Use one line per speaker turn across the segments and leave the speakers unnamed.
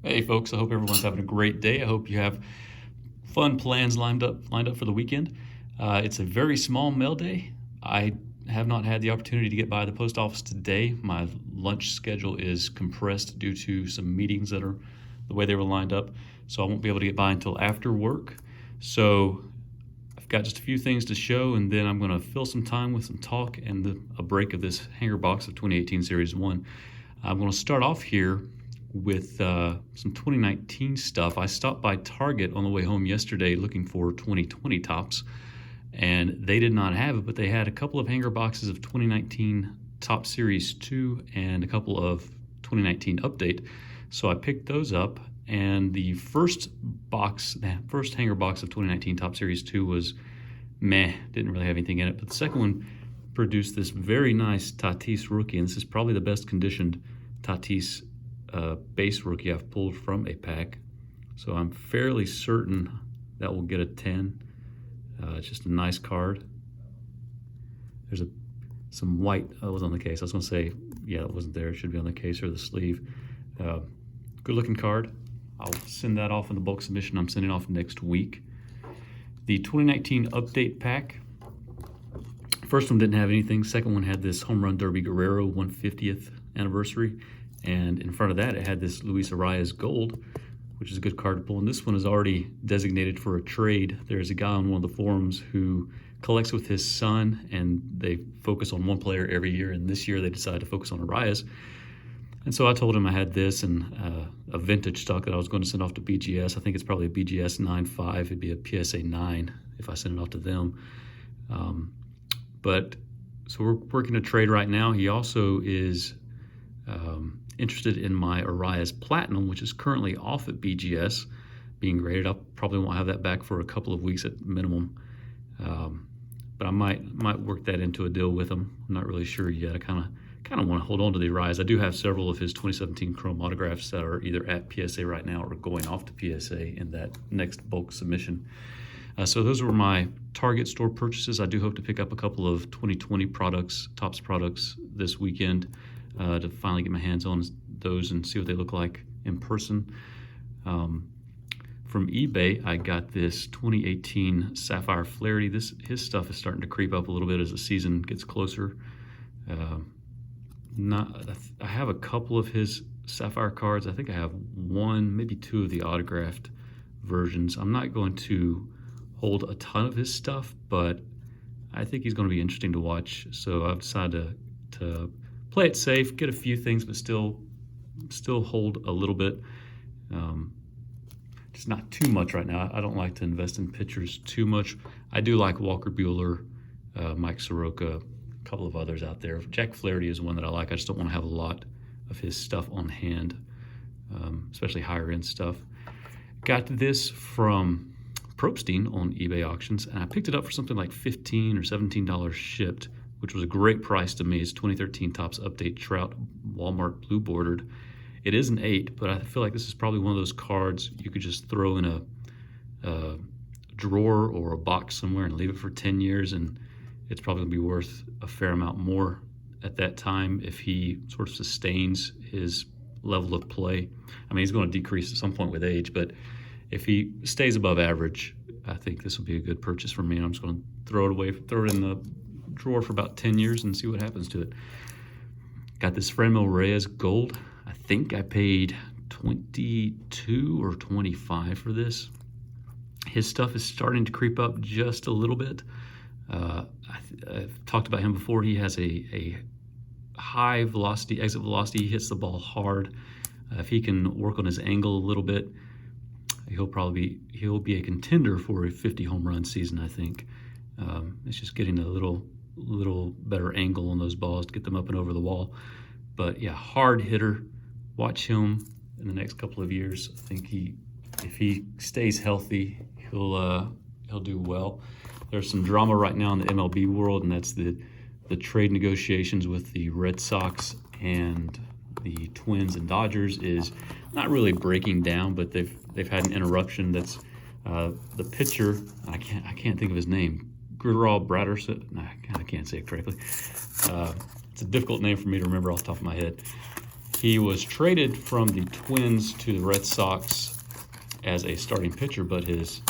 Hey folks, I hope everyone's having a great day. I hope you have fun plans lined up for the weekend. It's a very small mail day. I have not had the opportunity to get by the post office today. My lunch schedule is compressed due to some meetings that are the way they were lined up, so I won't be able to get by until after work. So I've got just a few things to show, and then I'm going to fill some time with some talk and a break of this hanger box of 2018 Series 1. I'm going to start off here with some 2019 stuff. I stopped by Target on the way home yesterday looking for 2020 tops, and they did not have it, but they had a couple of hanger boxes of 2019 Top Series 2 and a couple of 2019 Update. So I picked those up, and the first hanger box of 2019 Top Series 2 was meh, didn't really have anything in it. But the second one produced this very nice Tatis rookie, and this is probably the best conditioned Tatis base rookie I've pulled from a pack. So I'm fairly certain that will get a 10. It's just a nice card. There's some white was on the case. I was going to say, yeah, it wasn't there. It should be on the case or the sleeve. Good looking card. I'll send that off in the bulk submission I'm sending off next week. The 2019 update pack. First one didn't have anything. Second one had this Home Run Derby Guerrero 150th anniversary. And in front of that, it had this Luis Arias Gold, which is a good card to pull. And this one is already designated for a trade. There's a guy on one of the forums who collects with his son, and they focus on one player every year. And this year, they decided to focus on Arias. And so I told him I had this and a vintage stock that I was going to send off to BGS. I think it's probably a BGS 9.5. It'd be a PSA 9 if I send it off to them. So we're working a trade right now. He also is interested in my Arias Platinum, which is currently off at BGS, being graded. I probably won't have that back for a couple of weeks at minimum, but I might work that into a deal with him. I'm not really sure yet. I kind of want to hold on to the Arias. I do have several of his 2017 Chrome autographs that are either at PSA right now or going off to PSA in that next bulk submission. So those were my Target store purchases. I do hope to pick up a couple of 2020 products, Topps products this weekend. To finally get my hands on those and see what they look like in person. From eBay, I got this 2018 Sapphire Flaherty. His stuff is starting to creep up a little bit as the season gets closer. I have a couple of his Sapphire cards. I think I have one, maybe two of the autographed versions. I'm not going to hold a ton of his stuff, but I think he's going to be interesting to watch. So I've decided to play it safe, get a few things, but still hold a little bit. Just not too much right now. I don't like to invest in pitchers too much. I do like Walker Buehler, Mike Soroka, a couple of others out there. Jack Flaherty is one that I like. I just don't want to have a lot of his stuff on hand, especially higher end stuff. Got this from Probstein on eBay auctions, and I picked it up for something like $15 or $17 shipped, which was a great price to me. It's 2013 Topps Update Trout Walmart Blue Bordered. It is an 8, but I feel like this is probably one of those cards you could just throw in a drawer or a box somewhere and leave it for 10 years, and it's probably going to be worth a fair amount more at that time if he sort of sustains his level of play. I mean, he's going to decrease at some point with age, but if he stays above average, I think this will be a good purchase for me. I'm just going to throw it in the drawer for about 10 years and see what happens to it. Got this Franmil Reyes Gold. I think I paid $22 or $25 for this. His stuff is starting to creep up just a little bit. I've talked about him before. He has a high velocity, exit velocity. He hits the ball hard. If he can work on his angle a little bit, he'll be a contender for a 50 home run season, I think. It's just getting a little better angle on those balls to get them up and over the wall. But yeah, hard hitter. Watch him in the next couple of years. I think if he stays healthy, he'll do well. There's some drama right now in the MLB world, and that's the trade negotiations with the Red Sox and the Twins and Dodgers is not really breaking down, but they've had an interruption. That's the pitcher. I can't think of his name. Gurral Bratterson. I can't say it correctly. It's a difficult name for me to remember off the top of my head. He was traded from the Twins to the Red Sox as a starting pitcher, but his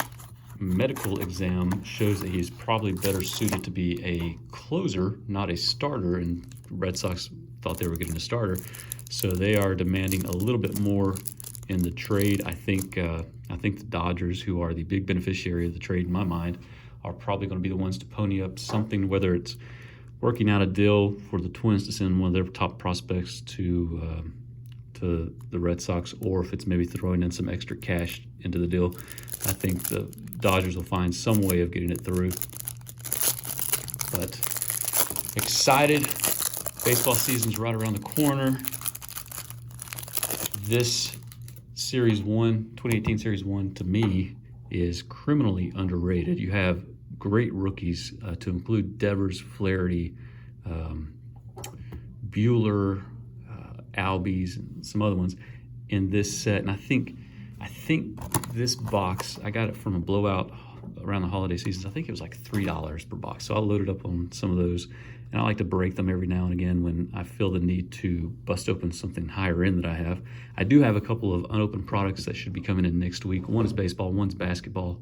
medical exam shows that he's probably better suited to be a closer, not a starter, and the Red Sox thought they were getting a starter, so they are demanding a little bit more in the trade. I think the Dodgers, who are the big beneficiary of the trade in my mind, are probably going to be the ones to pony up something, whether it's working out a deal for the Twins to send one of their top prospects to the Red Sox, or if it's maybe throwing in some extra cash into the deal. I think the Dodgers will find some way of getting it through. But excited. Baseball season's right around the corner. This Series 1, 2018 Series 1, to me, is criminally underrated. You have great rookies to include Devers, Flaherty, Bueller, Albies, and some other ones in this set. And I think this box, I got it from a blowout around the holiday seasons. I think it was like $3 per box. So I loaded up on some of those, and I like to break them every now and again when I feel the need to bust open something higher end that I have. I do have a couple of unopened products that should be coming in next week. One is baseball, one's basketball.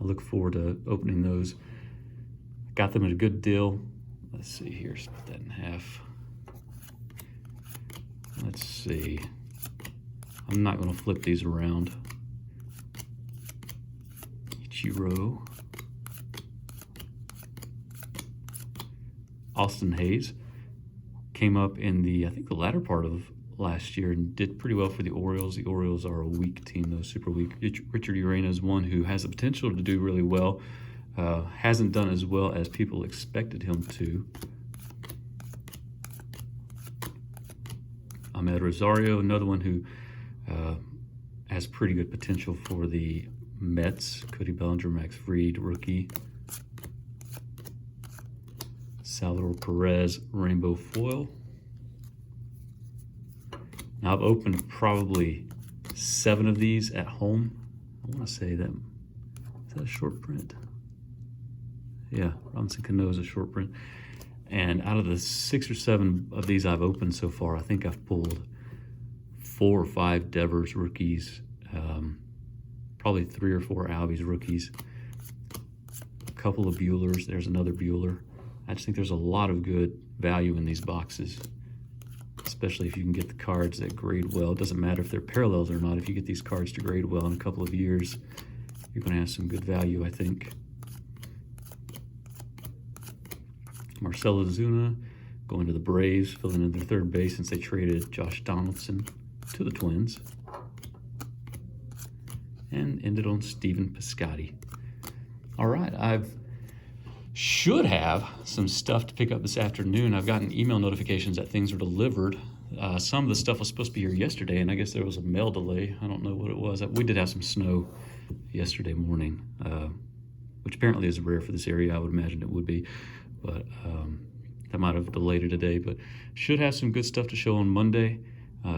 I look forward to opening those. Got them at a good deal. Let's see here, split that in half. Let's see. I'm not going to flip these around. Ichiro. Austin Hayes came up in I think the latter part of last year and did pretty well for the Orioles. The Orioles are a weak team, though, super weak. Richard Urena is one who has the potential to do really well. Hasn't done as well as people expected him to. Ahmed Rosario, another one who has pretty good potential for the Mets. Cody Bellinger, Max Fried, rookie. Salvador Perez, rainbow foil. Now I've opened probably 7 of these at home. I want to say that, is that a short print? Yeah, Robinson Cano is a short print. And out of the 6 or 7 of these I've opened so far, I think I've pulled 4 or 5 Devers rookies, probably 3 or 4 Albies rookies, a couple of Buellers. There's another Bueller. I just think there's a lot of good value in these boxes, especially if you can get the cards that grade well. It doesn't matter if they're parallels or not. If you get these cards to grade well in a couple of years, you're going to have some good value, I think. Marcell Ozuna going to the Braves, filling in their third base since they traded Josh Donaldson to the Twins. And ended on Stephen Piscotty. All right, should have some stuff to pick up this afternoon. I've gotten email notifications that things are delivered. Some of the stuff was supposed to be here yesterday, and I guess there was a mail delay. I don't know what it was. We did have some snow yesterday morning, which apparently is rare for this area. I would imagine it would be, but that might have delayed it a day. But should have some good stuff to show on Monday.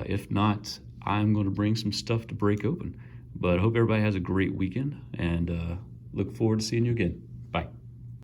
If not, I'm going to bring some stuff to break open. But I hope everybody has a great weekend, and look forward to seeing you again.